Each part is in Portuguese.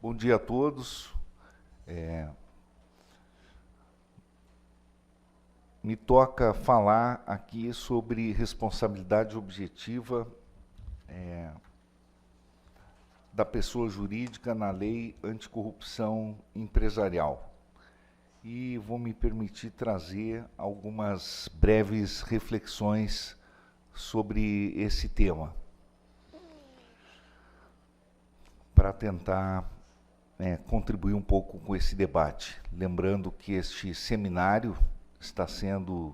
Bom dia a todos. Me toca falar aqui sobre responsabilidade objetiva da pessoa jurídica na lei anticorrupção empresarial. E vou me permitir trazer algumas breves reflexões sobre esse tema, para tentar contribuir um pouco com esse debate. Lembrando que este seminário está sendo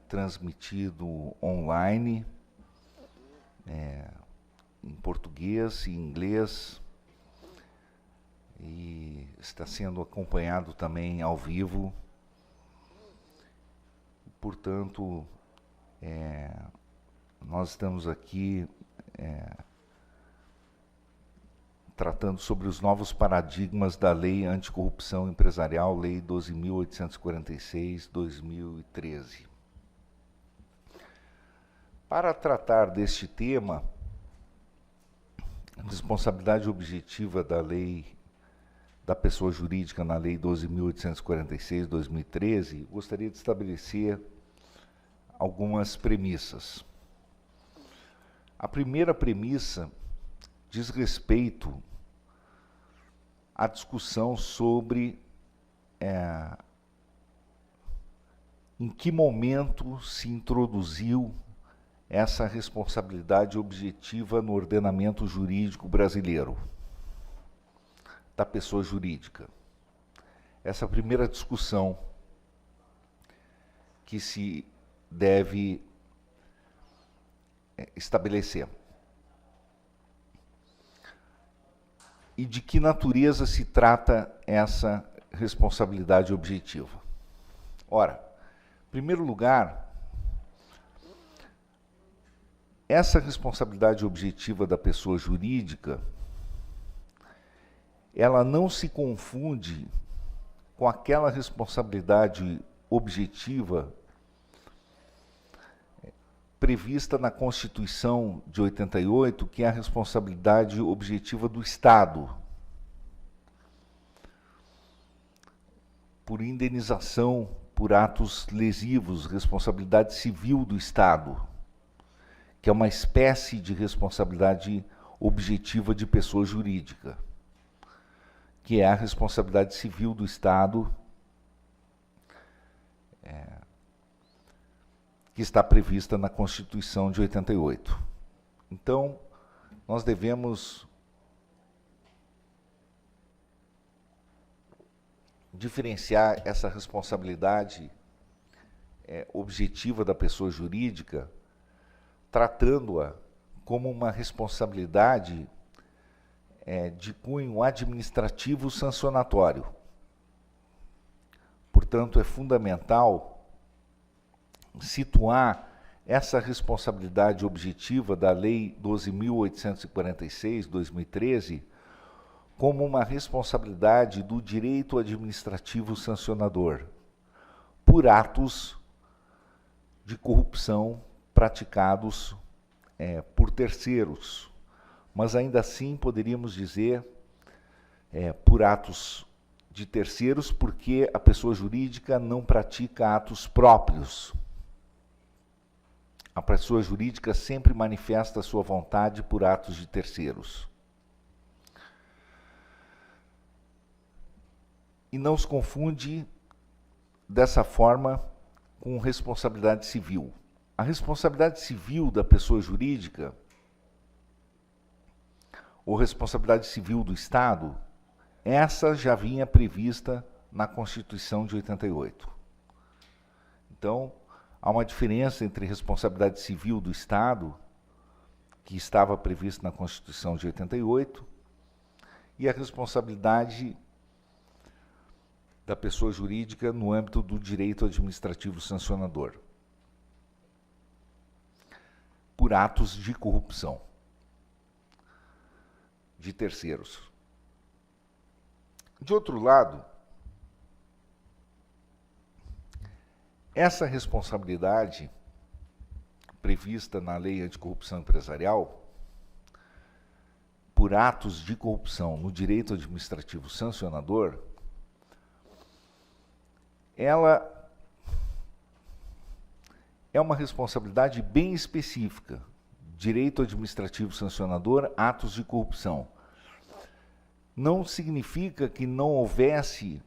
transmitido online, em português e inglês, e está sendo acompanhado também ao vivo. Portanto, nós estamos aqui tratando sobre os novos paradigmas da Lei Anticorrupção Empresarial, Lei 12.846/2013. Para tratar deste tema, responsabilidade objetiva da lei da pessoa jurídica na Lei 12.846/2013, gostaria de estabelecer algumas premissas. A primeira premissa diz respeito à discussão sobre em que momento se introduziu essa responsabilidade objetiva no ordenamento jurídico brasileiro, da pessoa jurídica. Essa é a primeira discussão que se deve estabelecer. E de que natureza se trata essa responsabilidade objetiva? Ora, em primeiro lugar, essa responsabilidade objetiva da pessoa jurídica, ela não se confunde com aquela responsabilidade objetiva prevista na Constituição de 88, que é a responsabilidade objetiva do Estado por indenização por atos lesivos, responsabilidade civil do Estado, que é uma espécie de responsabilidade objetiva de pessoa jurídica, que é a responsabilidade civil do Estado, que está prevista na Constituição de 88. Então, nós devemos diferenciar essa responsabilidade objetiva da pessoa jurídica, tratando-a como uma responsabilidade de cunho administrativo sancionatório. Portanto, é fundamental situar essa responsabilidade objetiva da Lei 12.846/2013 como uma responsabilidade do direito administrativo sancionador por atos de corrupção praticados por terceiros, mas ainda assim poderíamos dizer por atos de terceiros, porque a pessoa jurídica não pratica atos próprios. A pessoa jurídica sempre manifesta a sua vontade por atos de terceiros. E não se confunde dessa forma com responsabilidade civil. A responsabilidade civil da pessoa jurídica, ou responsabilidade civil do Estado, essa já vinha prevista na Constituição de 88. Então, há uma diferença entre responsabilidade civil do Estado, que estava prevista na Constituição de 88, e a responsabilidade da pessoa jurídica no âmbito do direito administrativo sancionador, por atos de corrupção de terceiros. De outro lado, essa responsabilidade prevista na Lei Anticorrupção Empresarial por atos de corrupção no direito administrativo sancionador, ela é uma responsabilidade bem específica. Direito administrativo sancionador, atos de corrupção. Não significa que não houvesse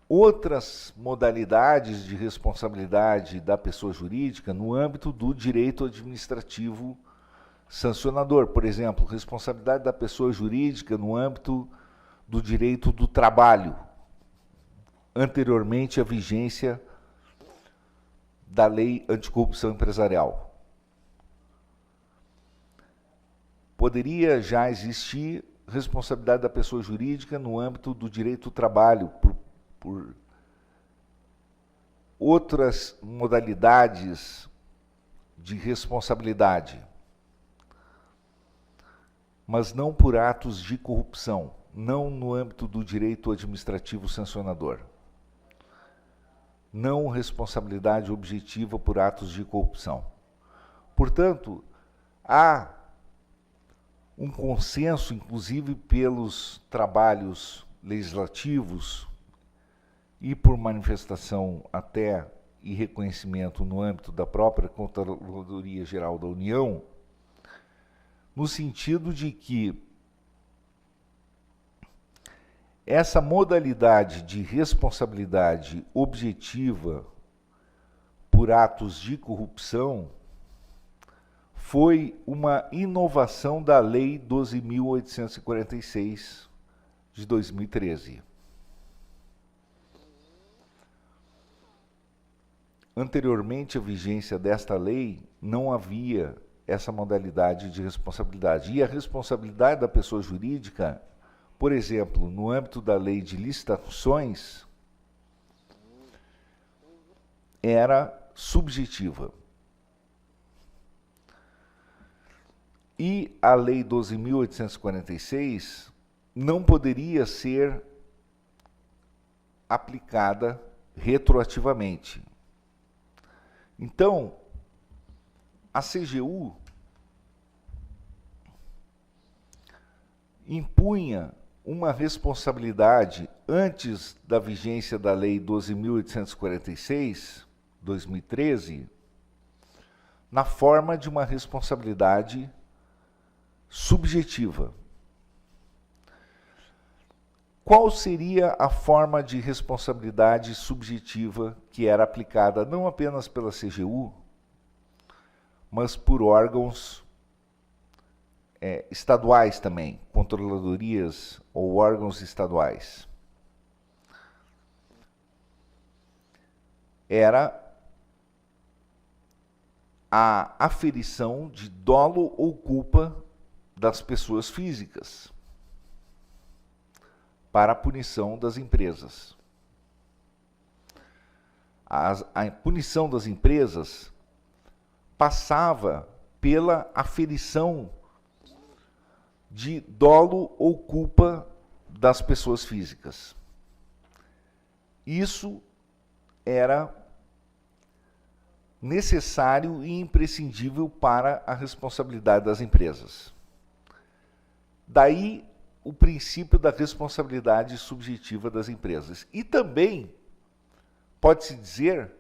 outras modalidades de responsabilidade da pessoa jurídica no âmbito do direito administrativo sancionador. Por exemplo, responsabilidade da pessoa jurídica no âmbito do direito do trabalho, anteriormente à vigência da Lei Anticorrupção Empresarial. Poderia já existir responsabilidade da pessoa jurídica no âmbito do direito do trabalho, por outras modalidades de responsabilidade, mas não por atos de corrupção, não no âmbito do direito administrativo sancionador. Não responsabilidade objetiva por atos de corrupção. Portanto, há um consenso, inclusive pelos trabalhos legislativos e por manifestação até e reconhecimento no âmbito da própria Controladoria Geral da União, no sentido de que essa modalidade de responsabilidade objetiva por atos de corrupção foi uma inovação da Lei 12.846 de 2013. Anteriormente à vigência desta lei, não havia essa modalidade de responsabilidade. E a responsabilidade da pessoa jurídica, por exemplo, no âmbito da lei de licitações, era subjetiva. E a Lei 12.846 não poderia ser aplicada retroativamente. Então, a CGU impunha uma responsabilidade antes da vigência da Lei 12.846, 2013, na forma de uma responsabilidade subjetiva. Qual seria a forma de responsabilidade subjetiva que era aplicada não apenas pela CGU, mas por órgãos estaduais também, controladorias ou órgãos estaduais? Era a aferição de dolo ou culpa das pessoas físicas para a punição das empresas. A punição das empresas passava pela aferição de dolo ou culpa das pessoas físicas. Isso era necessário e imprescindível para a responsabilidade das empresas. Daí o princípio da responsabilidade subjetiva das empresas. E também, pode-se dizer,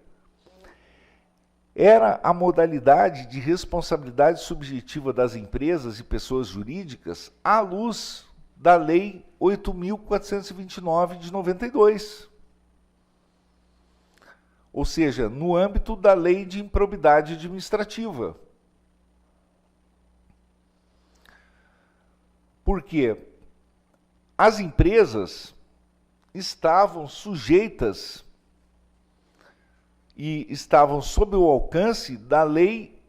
era a modalidade de responsabilidade subjetiva das empresas e pessoas jurídicas à luz da Lei 8.429 de 92. Ou seja, no âmbito da Lei de Improbidade Administrativa. Por quê? As empresas estavam sujeitas e estavam sob o alcance da Lei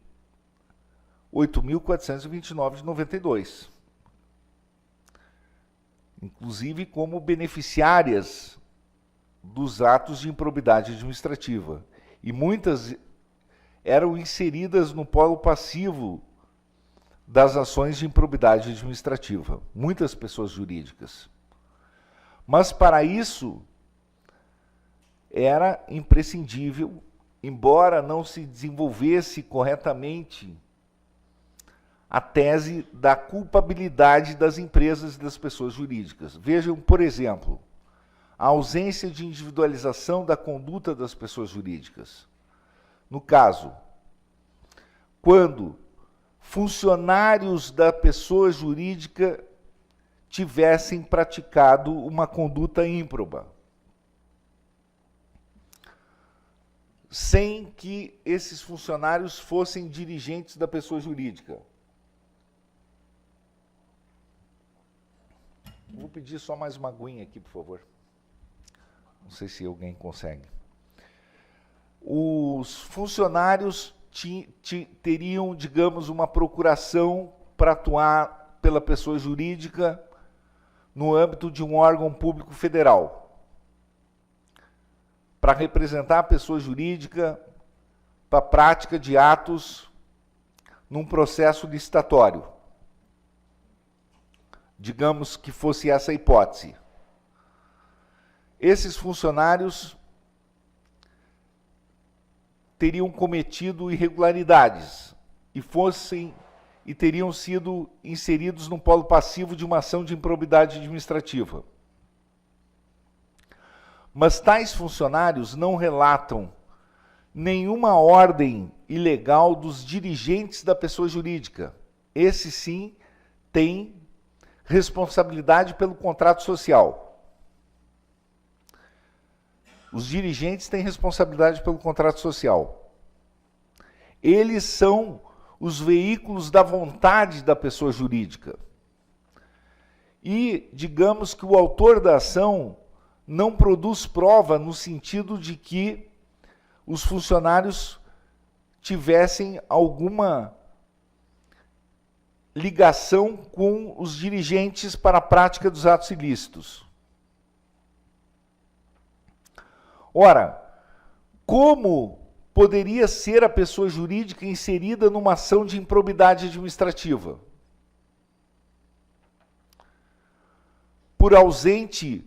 8.429 de 92. Inclusive como beneficiárias dos atos de improbidade administrativa. E muitas eram inseridas no polo passivo das ações de improbidade administrativa. Muitas pessoas jurídicas. Mas para isso era imprescindível, embora não se desenvolvesse corretamente a tese da culpabilidade das empresas e das pessoas jurídicas. Vejam, por exemplo, a ausência de individualização da conduta das pessoas jurídicas. No caso, quando funcionários da pessoa jurídica tivessem praticado uma conduta ímproba, sem que esses funcionários fossem dirigentes da pessoa jurídica. Vou pedir só mais uma aguinha aqui, por favor. Não sei se alguém consegue. Os funcionários teriam, digamos, uma procuração para atuar pela pessoa jurídica no âmbito de um órgão público federal, para representar a pessoa jurídica para a prática de atos num processo licitatório. Digamos que fosse essa a hipótese. Esses funcionários teriam cometido irregularidades e teriam sido inseridos no polo passivo de uma ação de improbidade administrativa. Mas tais funcionários não relatam nenhuma ordem ilegal dos dirigentes da pessoa jurídica. Esse sim tem responsabilidade pelo contrato social. Os dirigentes têm responsabilidade pelo contrato social. Eles são os veículos da vontade da pessoa jurídica. E, digamos que o autor da ação não produz prova no sentido de que os funcionários tivessem alguma ligação com os dirigentes para a prática dos atos ilícitos. Ora, como poderia ser a pessoa jurídica inserida numa ação de improbidade administrativa? Por ausente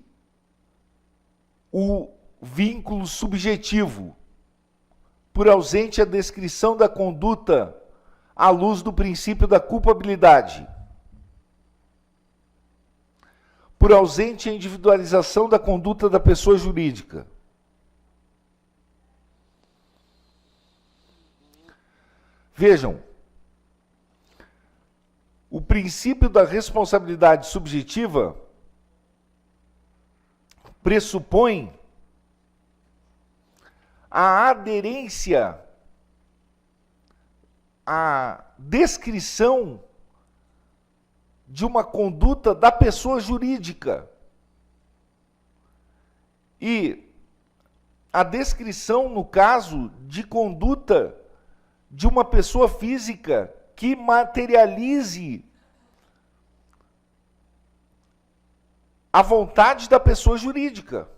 o vínculo subjetivo, por ausente a descrição da conduta à luz do princípio da culpabilidade, por ausente a individualização da conduta da pessoa jurídica. Vejam, o princípio da responsabilidade subjetiva pressupõe a aderência à descrição de uma conduta da pessoa jurídica. E a descrição, no caso, de conduta de uma pessoa física que materialize a vontade da pessoa jurídica,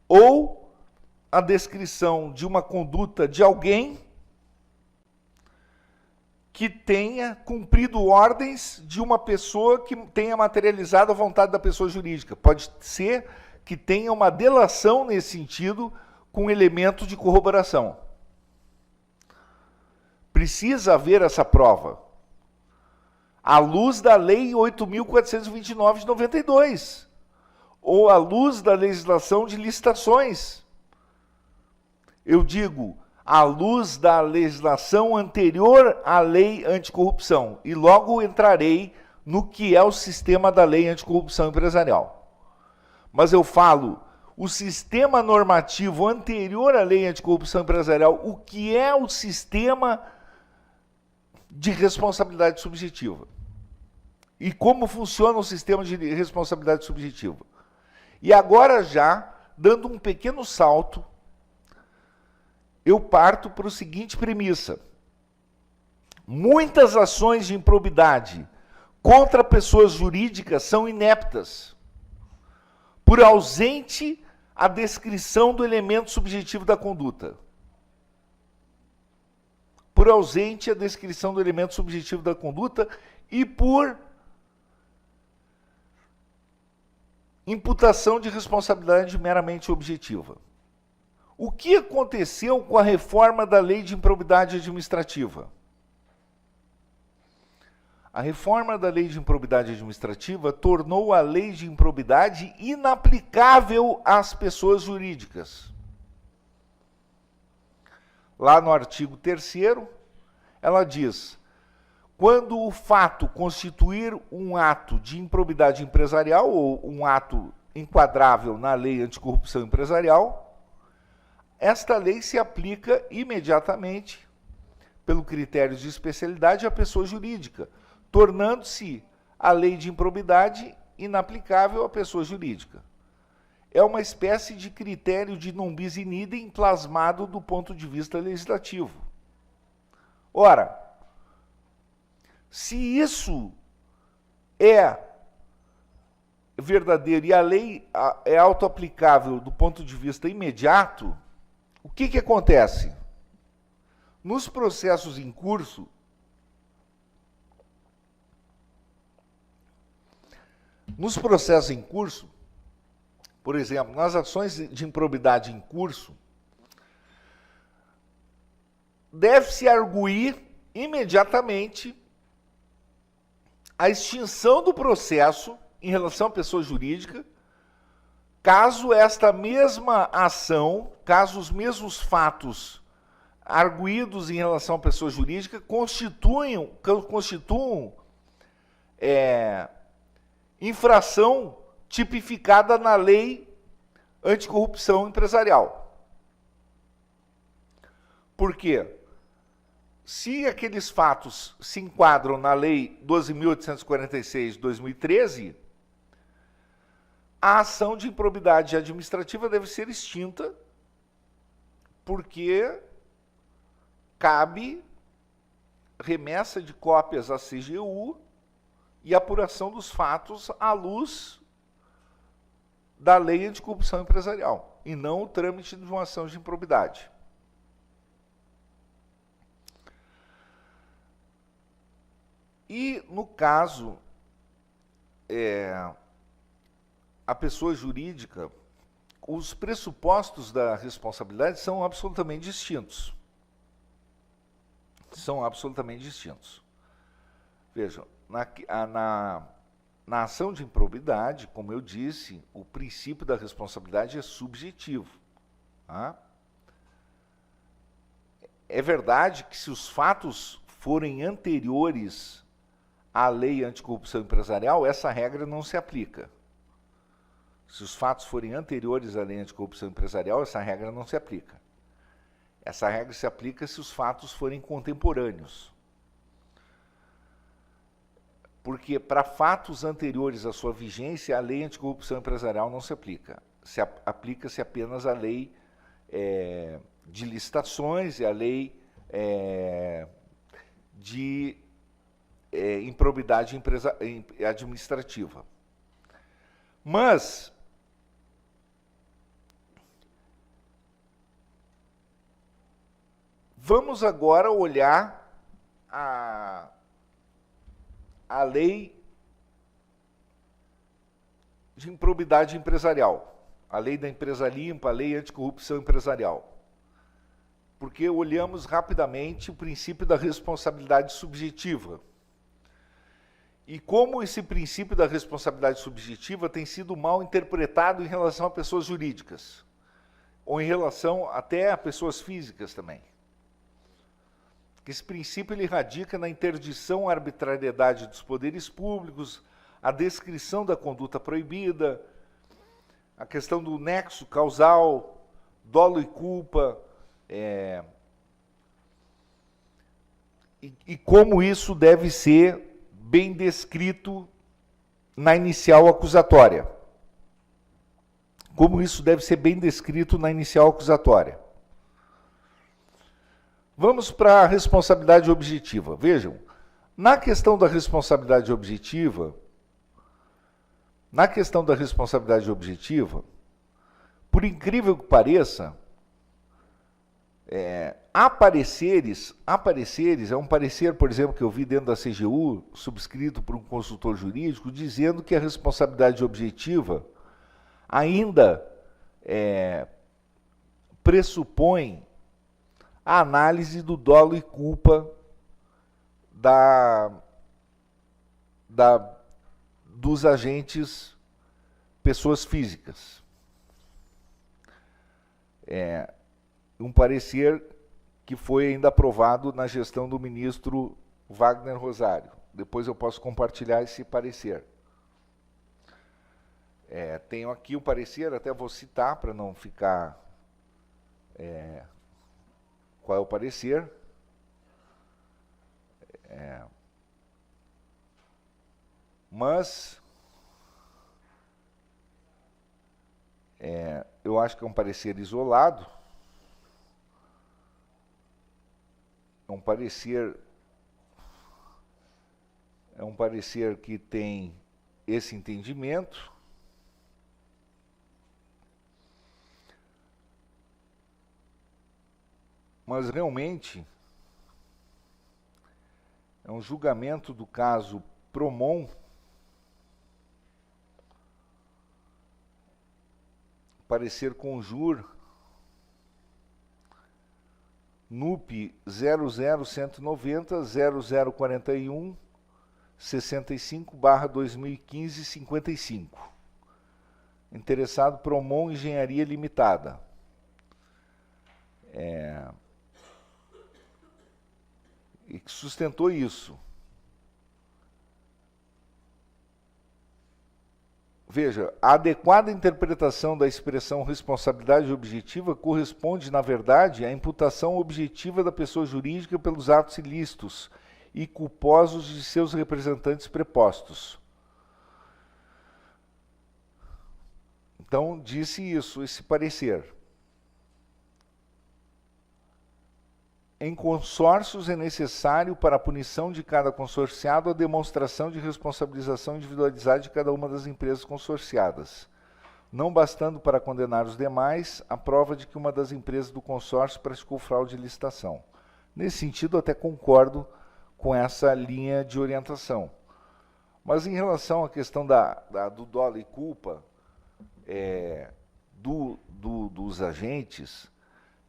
ou a descrição de uma conduta de alguém que tenha cumprido ordens de uma pessoa que tenha materializado a vontade da pessoa jurídica. Pode ser que tenha uma delação nesse sentido com elementos de corroboração. Precisa haver essa prova, à luz da Lei 8.429 de 92, ou à luz da legislação de licitações. Eu digo, à luz da legislação anterior à Lei Anticorrupção, e logo entrarei no que é o sistema da Lei Anticorrupção Empresarial. Mas eu falo, o sistema normativo anterior à Lei Anticorrupção Empresarial, o que é o sistema de responsabilidade subjetiva. E como funciona o sistema de responsabilidade subjetiva. E agora já, dando um pequeno salto, eu parto para a seguinte premissa. Muitas ações de improbidade contra pessoas jurídicas são ineptas, por ausente a descrição do elemento subjetivo da conduta. Por ausente a descrição do elemento subjetivo da conduta e por imputação de responsabilidade meramente objetiva. O que aconteceu com a reforma da Lei de Improbidade Administrativa? A reforma da lei de improbidade administrativa tornou a lei de improbidade inaplicável às pessoas jurídicas. Lá no artigo 3º, ela diz: quando o fato constituir um ato de improbidade empresarial ou um ato enquadrável na lei anticorrupção empresarial, esta lei se aplica imediatamente, pelo critério de especialidade, à pessoa jurídica, tornando-se a lei de improbidade inaplicável à pessoa jurídica. É uma espécie de critério de non bis in idem plasmado do ponto de vista legislativo. Ora, se isso é verdadeiro e a lei é autoaplicável do ponto de vista imediato, o que acontece? Nos processos em curso, por exemplo, nas ações de improbidade em curso, deve-se arguir imediatamente a extinção do processo em relação à pessoa jurídica, caso esta mesma ação, caso os mesmos fatos arguídos em relação à pessoa jurídica constituam infração tipificada na lei anticorrupção empresarial. Por quê? Se aqueles fatos se enquadram na lei 12.846 de 2013, a ação de improbidade administrativa deve ser extinta, porque cabe remessa de cópias à CGU e apuração dos fatos à luz da lei anticorrupção empresarial, e não o trâmite de uma ação de improbidade. E, no caso, a pessoa jurídica, os pressupostos da responsabilidade são absolutamente distintos. Vejam, na ação de improbidade, como eu disse, o princípio da responsabilidade é subjetivo. Tá? É verdade que se os fatos forem anteriores à lei anticorrupção empresarial, essa regra não se aplica. Se os fatos forem anteriores à lei anticorrupção empresarial, essa regra não se aplica. Essa regra se aplica se os fatos forem contemporâneos. Porque para fatos anteriores à sua vigência, a lei anticorrupção empresarial não se aplica. Aplica-se apenas a lei de licitações e a lei de improbidade administrativa. Mas vamos agora olhar a lei de improbidade empresarial, a lei da empresa limpa, a lei anticorrupção empresarial. Porque olhamos rapidamente o princípio da responsabilidade subjetiva. E como esse princípio da responsabilidade subjetiva tem sido mal interpretado em relação a pessoas jurídicas, ou em relação até a pessoas físicas também. Esse princípio ele radica na interdição à arbitrariedade dos poderes públicos, a descrição da conduta proibida, a questão do nexo causal, dolo e culpa, e como isso deve ser bem descrito na inicial acusatória. Vamos para a responsabilidade objetiva. Vejam, na questão da responsabilidade objetiva, por incrível que pareça, há pareceres, é um parecer, por exemplo, que eu vi dentro da CGU, subscrito por um consultor jurídico, dizendo que a responsabilidade objetiva ainda pressupõe a análise do dolo e culpa dos agentes pessoas físicas. Um parecer que foi ainda aprovado na gestão do ministro Wagner Rosário. Depois eu posso compartilhar esse parecer. Tenho aqui o parecer, até vou citar para não ficar... qual é o parecer? Mas eu acho que é um parecer isolado. É um parecer que tem esse entendimento. Mas realmente é um julgamento do caso Promon, parecer Conjur, NUP 00190 0041 65/2015 55. Interessado Promon Engenharia Limitada. E que sustentou isso. Veja, a adequada interpretação da expressão responsabilidade objetiva corresponde, na verdade, à imputação objetiva da pessoa jurídica pelos atos ilícitos e culposos de seus representantes prepostos. Então, disse isso, esse parecer. Em consórcios é necessário para a punição de cada consorciado a demonstração de responsabilização individualizada de cada uma das empresas consorciadas, não bastando para condenar os demais a prova de que uma das empresas do consórcio praticou fraude de licitação. Nesse sentido, até concordo com essa linha de orientação. Mas em relação à questão do dolo e culpa dos agentes,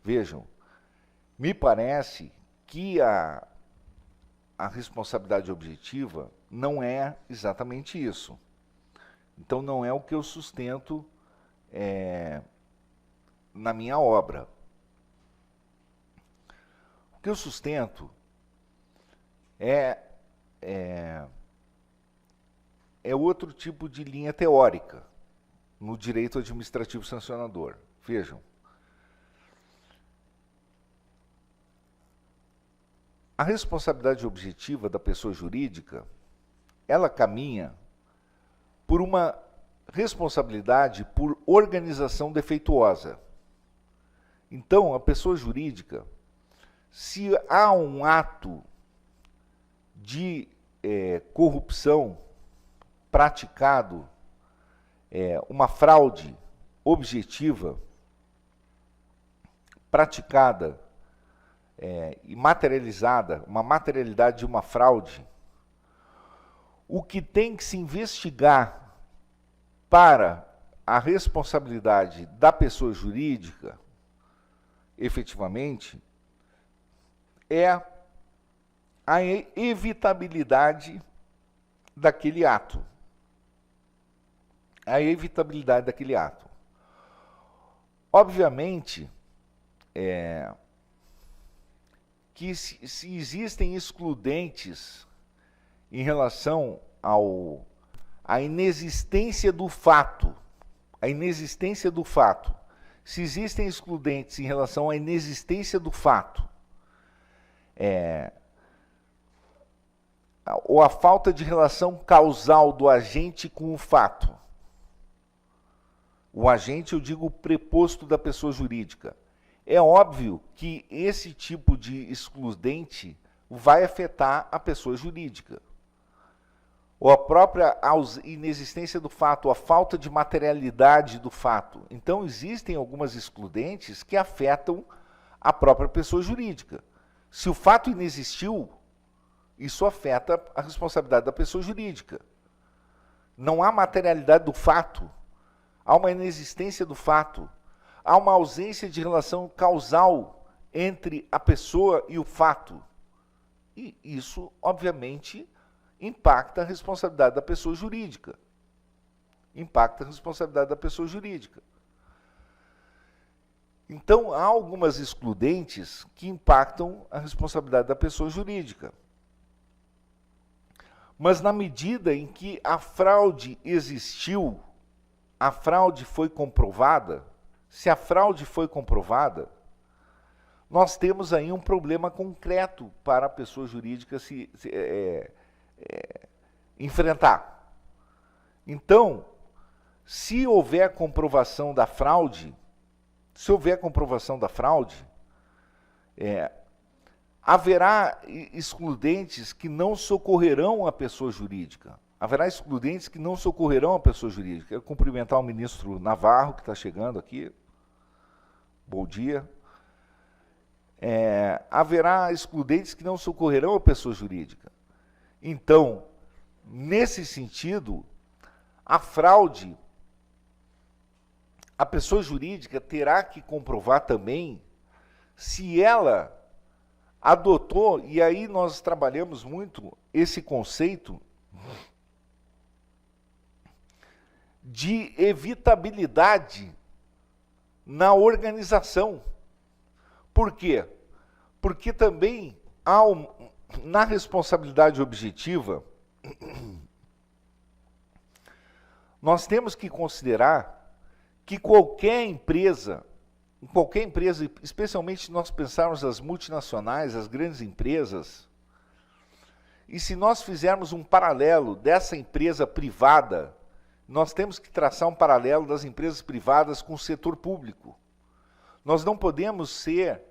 vejam, me parece que a responsabilidade objetiva não é exatamente isso. Então, não é o que eu sustento na minha obra. O que eu sustento é outro tipo de linha teórica no direito administrativo sancionador. Vejam. A responsabilidade objetiva da pessoa jurídica, ela caminha por uma responsabilidade por organização defeituosa. Então, a pessoa jurídica, se há um ato de corrupção praticado, uma fraude objetiva praticada e materializada, uma materialidade de uma fraude, o que tem que se investigar para a responsabilidade da pessoa jurídica, efetivamente, é a evitabilidade daquele ato. A evitabilidade daquele ato. Obviamente, que se existem excludentes em relação à inexistência do fato, se existem excludentes em relação à inexistência do fato, ou a falta de relação causal do agente com o fato, o agente, eu digo, o preposto da pessoa jurídica, é óbvio que esse tipo de excludente vai afetar a pessoa jurídica. Ou a própria inexistência do fato, a falta de materialidade do fato. Então, existem algumas excludentes que afetam a própria pessoa jurídica. Se o fato inexistiu, isso afeta a responsabilidade da pessoa jurídica. Não há materialidade do fato, há uma inexistência do fato. Há uma ausência de relação causal entre a pessoa e o fato. E isso, obviamente, impacta a responsabilidade da pessoa jurídica. Impacta a responsabilidade da pessoa jurídica. Então, há algumas excludentes que impactam a responsabilidade da pessoa jurídica. Mas na medida em que a fraude existiu, a fraude foi comprovada, se a fraude foi comprovada, nós temos aí um problema concreto para a pessoa jurídica enfrentar. Então, se houver comprovação da fraude, haverá excludentes que não socorrerão a pessoa jurídica. Quero cumprimentar o ministro Navarro, que está chegando aqui. Bom dia. Haverá excludentes que não socorrerão a pessoa jurídica. Então, nesse sentido, a fraude, a pessoa jurídica terá que comprovar também se ela adotou, e aí nós trabalhamos muito esse conceito de evitabilidade na organização. Por quê? Porque também há na responsabilidade objetiva, nós temos que considerar que qualquer empresa, especialmente se nós pensarmos as multinacionais, as grandes empresas, e se nós fizermos um paralelo dessa empresa privada, nós temos que traçar um paralelo das empresas privadas com o setor público. Nós não podemos ser,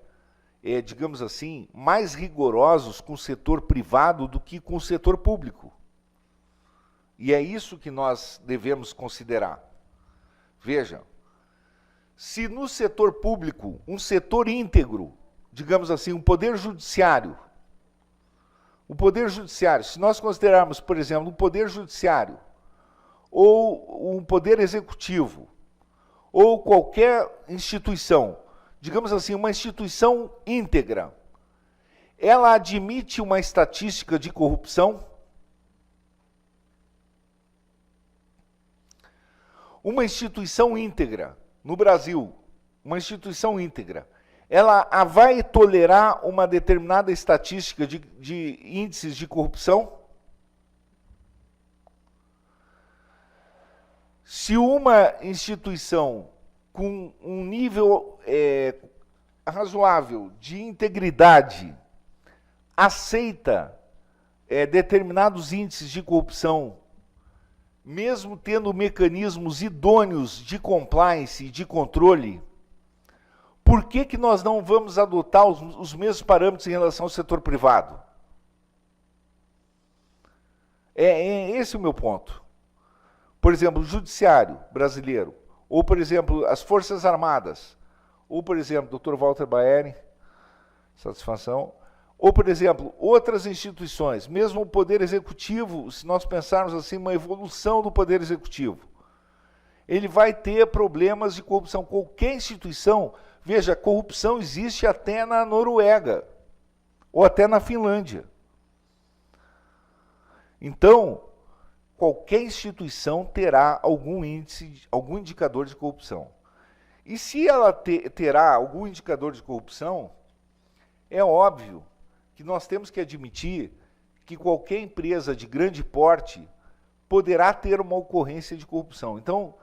digamos assim, mais rigorosos com o setor privado do que com o setor público. E é isso que nós devemos considerar. Veja, se no setor público, um setor íntegro, digamos assim, um poder judiciário, se nós considerarmos, por exemplo, um poder judiciário, ou um poder executivo, ou qualquer instituição, digamos assim, uma instituição íntegra, ela admite uma estatística de corrupção? Uma instituição íntegra, no Brasil, uma instituição íntegra, ela vai tolerar uma determinada estatística de índices de corrupção? Se uma instituição com um nível razoável de integridade aceita determinados índices de corrupção, mesmo tendo mecanismos idôneos de compliance e de controle, por que nós não vamos adotar os mesmos parâmetros em relação ao setor privado? Esse é o meu ponto. Por exemplo, o judiciário brasileiro, ou, por exemplo, as Forças Armadas, ou, por exemplo, Dr. Walter Baeri, satisfação, ou, por exemplo, outras instituições, mesmo o Poder Executivo, se nós pensarmos assim, uma evolução do Poder Executivo, ele vai ter problemas de corrupção. Qualquer instituição, veja, a corrupção existe até na Noruega, ou até na Finlândia. Então, qualquer instituição terá algum índice, algum indicador de corrupção. E se ela terá algum indicador de corrupção, é óbvio que nós temos que admitir que qualquer empresa de grande porte poderá ter uma ocorrência de corrupção. Então,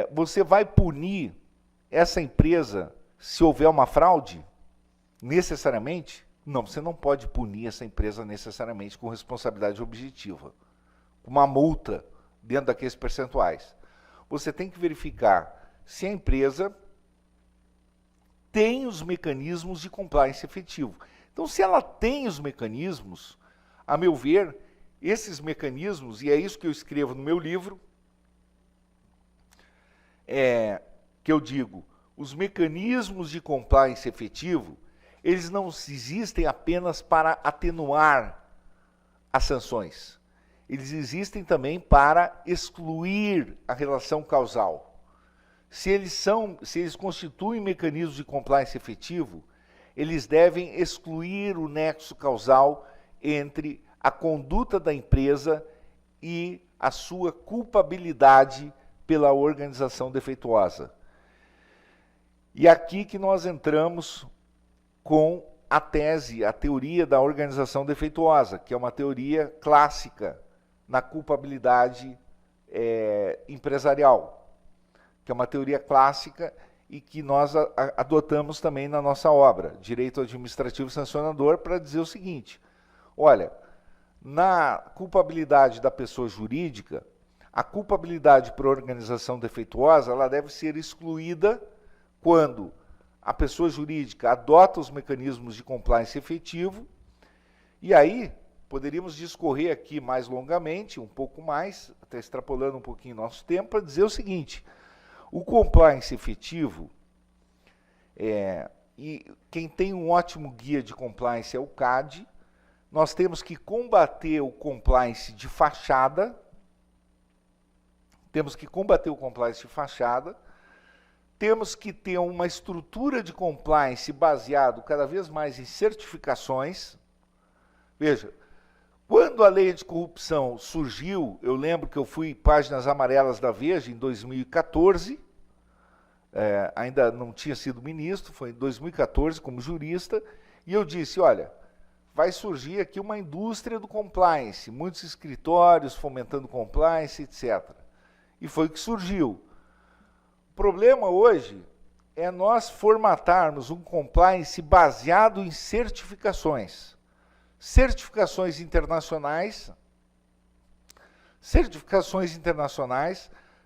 você vai punir essa empresa se houver uma fraude? Necessariamente? Não, você não pode punir essa empresa necessariamente com responsabilidade objetiva, com uma multa dentro daqueles percentuais. Você tem que verificar se a empresa tem os mecanismos de compliance efetivo. Então, se ela tem os mecanismos, a meu ver, esses mecanismos, e é isso que eu escrevo no meu livro, que eu digo, os mecanismos de compliance efetivo, eles não existem apenas para atenuar as sanções. Eles existem também para excluir a relação causal. Se eles constituem mecanismos de compliance efetivo, eles devem excluir o nexo causal entre a conduta da empresa e a sua culpabilidade pela organização defeituosa. E aqui que nós entramos com a tese, a teoria da organização defeituosa, que é uma teoria clássica na culpabilidade empresarial, que é uma teoria clássica e que nós adotamos também na nossa obra, Direito Administrativo Sancionador, para dizer o seguinte: olha, na culpabilidade da pessoa jurídica, a culpabilidade por organização defeituosa ela deve ser excluída quando a pessoa jurídica adota os mecanismos de compliance efetivo, e aí poderíamos discorrer aqui mais longamente, um pouco mais, até extrapolando um pouquinho nosso tempo, para dizer o seguinte: o compliance efetivo, e quem tem um ótimo guia de compliance é o CAD, nós temos que combater o compliance de fachada, temos que ter uma estrutura de compliance baseado cada vez mais em certificações. Veja, quando a lei anticorrupção surgiu, eu lembro que eu fui páginas amarelas da Veja em 2014, ainda não tinha sido ministro, foi em 2014 como jurista, e eu disse, olha, vai surgir aqui uma indústria do compliance, muitos escritórios fomentando compliance, etc. E foi o que surgiu. O problema hoje é nós formatarmos um compliance baseado em certificações. Certificações internacionais,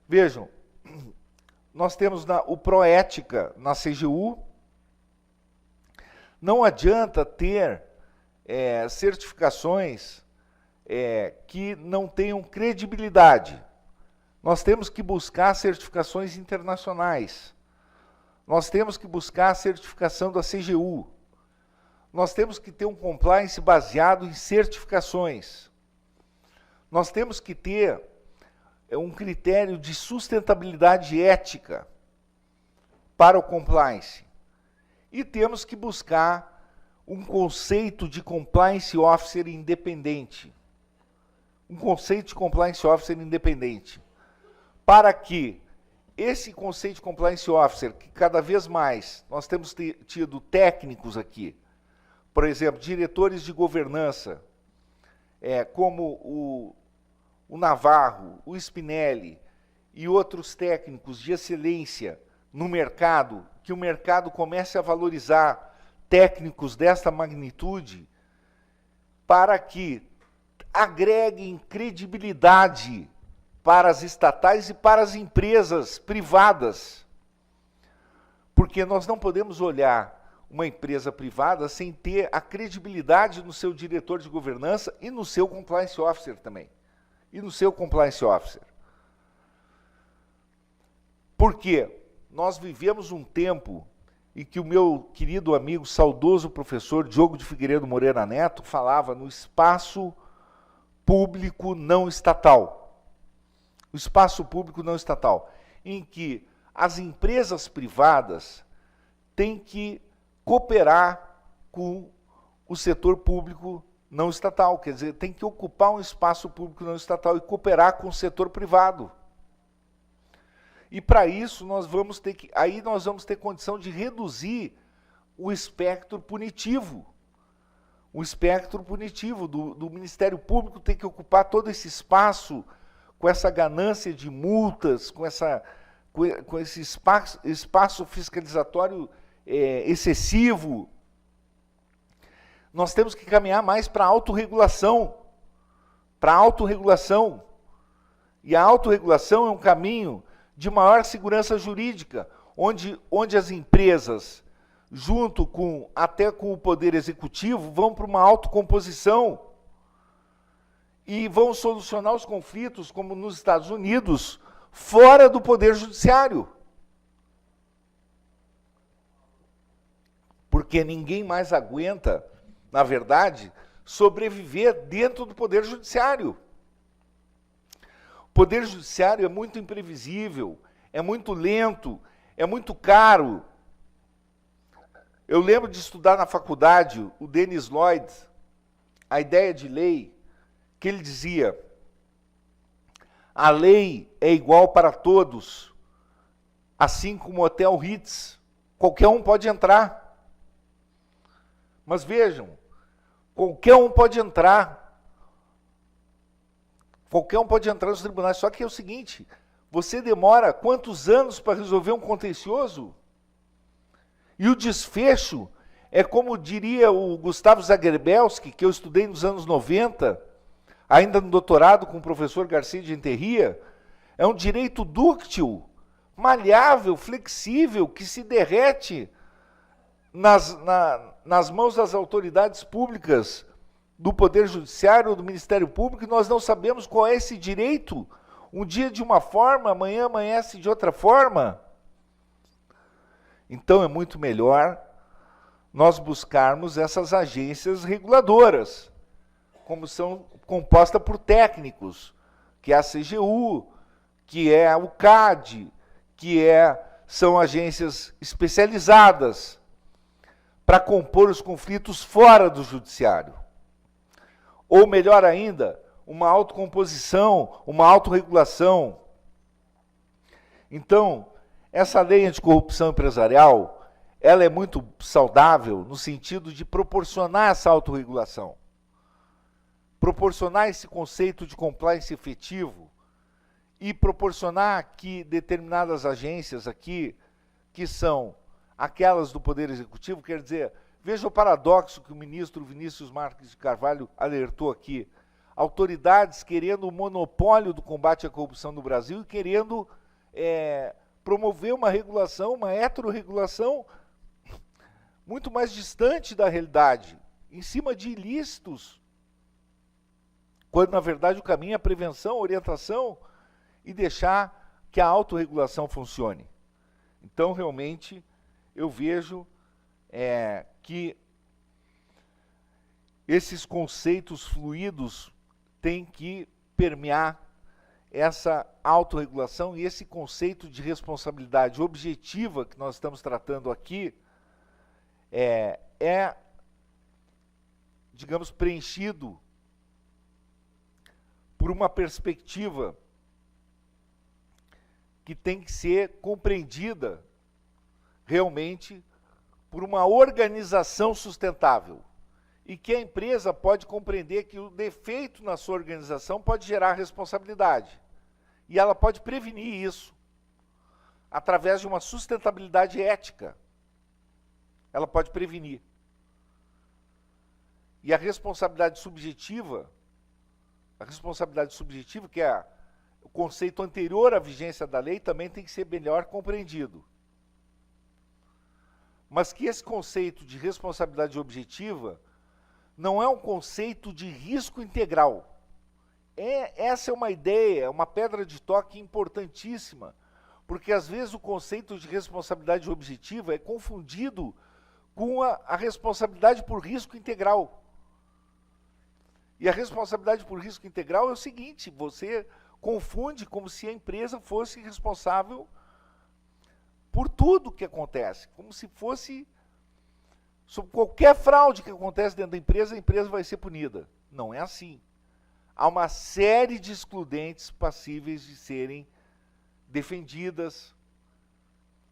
vejam, nós temos o Proética na CGU, não adianta ter certificações que não tenham credibilidade. Nós temos que buscar certificações internacionais. Nós temos que buscar a certificação da CGU. Nós temos que ter um compliance baseado em certificações. Nós temos que ter um critério de sustentabilidade ética para o compliance. E temos que buscar um conceito de compliance officer independente. Para que esse conceito de compliance officer, que cada vez mais nós temos tido técnicos aqui, por exemplo, diretores de governança, como o Navarro, o Spinelli e outros técnicos de excelência no mercado, que o mercado comece a valorizar técnicos desta magnitude, para que agreguem credibilidade para as estatais e para as empresas privadas. Porque nós não podemos olhar uma empresa privada sem ter a credibilidade no seu diretor de governança e no seu compliance officer também. Porque nós vivemos um tempo em que o meu querido amigo, saudoso professor Diogo de Figueiredo Moreira Neto falava no espaço público não estatal. O espaço público não estatal, em que as empresas privadas têm que cooperar com o setor público não estatal, quer dizer, tem que ocupar um espaço público não estatal e cooperar com o setor privado. E para isso nós vamos ter condição de reduzir o espectro punitivo. O espectro punitivo do Ministério Público tem que ocupar todo esse espaço com essa ganância de multas, com esse espaço fiscalizatório excessivo. Nós temos que caminhar mais para a autorregulação. E a autorregulação é um caminho de maior segurança jurídica, onde as empresas, junto até com o Poder Executivo, vão para uma autocomposição e vão solucionar os conflitos, como nos Estados Unidos, fora do Poder Judiciário. Porque ninguém mais aguenta, na verdade, sobreviver dentro do Poder Judiciário. O Poder Judiciário é muito imprevisível, é muito lento, é muito caro. Eu lembro de estudar na faculdade o Denis Lloyd, a ideia de lei, que ele dizia: a lei é igual para todos, assim como o Hotel Ritz, qualquer um pode entrar. Mas vejam, qualquer um pode entrar. Qualquer um pode entrar nos tribunais, só que é o seguinte, você demora quantos anos para resolver um contencioso? E o desfecho é como diria o Gustavo Zagerbelski, que eu estudei nos anos 90, ainda no doutorado com o professor Garcia de Enterria, é um direito dúctil, maleável, flexível, que se derrete nas mãos das autoridades públicas, do Poder Judiciário ou do Ministério Público, e nós não sabemos qual é esse direito. Um dia de uma forma, amanhã amanhece de outra forma. Então é muito melhor nós buscarmos essas agências reguladoras, como são compostas por técnicos, que é a CGU, que é o CAD, são agências especializadas para compor os conflitos fora do judiciário. Ou melhor ainda, uma autocomposição, uma autorregulação. Então, essa lei anticorrupção empresarial, ela é muito saudável no sentido de proporcionar essa autorregulação, proporcionar esse conceito de compliance efetivo e proporcionar que determinadas agências aqui, que são aquelas do Poder Executivo, quer dizer, veja o paradoxo que o ministro Vinícius Marques de Carvalho alertou aqui. Autoridades querendo o monopólio do combate à corrupção no Brasil e querendo promover uma regulação, uma heterorregulação muito mais distante da realidade, em cima de ilícitos, quando na verdade o caminho é a prevenção, a orientação e deixar que a autorregulação funcione. Então, realmente, eu vejo que esses conceitos fluidos têm que permear essa autorregulação e esse conceito de responsabilidade objetiva que nós estamos tratando aqui digamos, preenchido por uma perspectiva que tem que ser compreendida realmente por uma organização sustentável e que a empresa pode compreender que o defeito na sua organização pode gerar responsabilidade e ela pode prevenir isso através de uma sustentabilidade ética. Ela pode prevenir. E a responsabilidade subjetiva, que é o conceito anterior à vigência da lei, também tem que ser melhor compreendido. Mas que esse conceito de responsabilidade objetiva não é um conceito de risco integral. Essa é uma ideia, uma pedra de toque importantíssima, porque às vezes o conceito de responsabilidade objetiva é confundido com a responsabilidade por risco integral. E a responsabilidade por risco integral é o seguinte, você confunde como se a empresa fosse responsável por tudo que acontece, como se fosse, sobre qualquer fraude que acontece dentro da empresa, a empresa vai ser punida. Não é assim. Há uma série de excludentes passíveis de serem defendidas.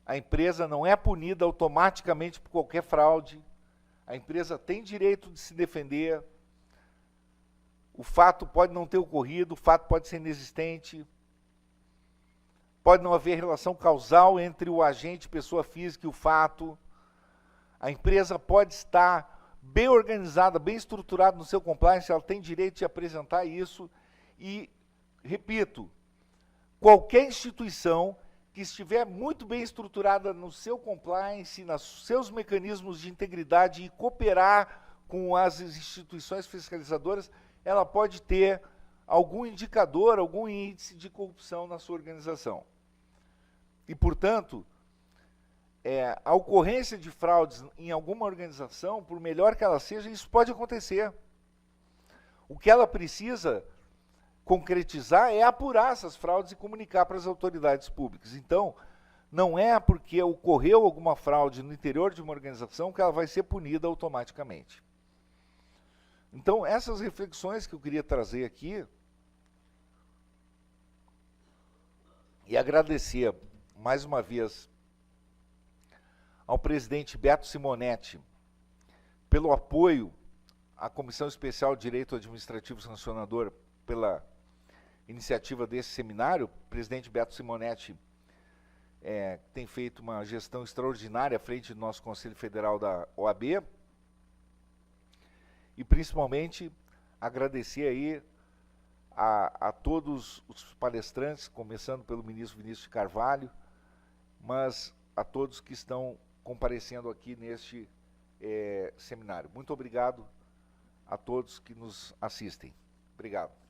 A empresa não é punida automaticamente por qualquer fraude. A empresa tem direito de se defender. O fato pode não ter ocorrido, o fato pode ser inexistente. Pode não haver relação causal entre o agente, pessoa física, e o fato. A empresa pode estar bem organizada, bem estruturada no seu compliance, ela tem direito de apresentar isso. E, repito, qualquer instituição que estiver muito bem estruturada no seu compliance, nos seus mecanismos de integridade e cooperar com as instituições fiscalizadoras, ela pode ter algum indicador, algum índice de corrupção na sua organização. E, portanto, a ocorrência de fraudes em alguma organização, por melhor que ela seja, isso pode acontecer. O que ela precisa concretizar é apurar essas fraudes e comunicar para as autoridades públicas. Então, não é porque ocorreu alguma fraude no interior de uma organização que ela vai ser punida automaticamente. Então, essas reflexões que eu queria trazer aqui, e agradecer mais uma vez ao presidente Beto Simonetti pelo apoio à Comissão Especial de Direito Administrativo Sancionador pela iniciativa desse seminário. O presidente Beto Simonetti tem feito uma gestão extraordinária à frente do nosso Conselho Federal da OAB. E principalmente agradecer aí a todos os palestrantes, começando pelo ministro Vinícius de Carvalho, mas a todos que estão comparecendo aqui neste seminário. Muito obrigado a todos que nos assistem. Obrigado.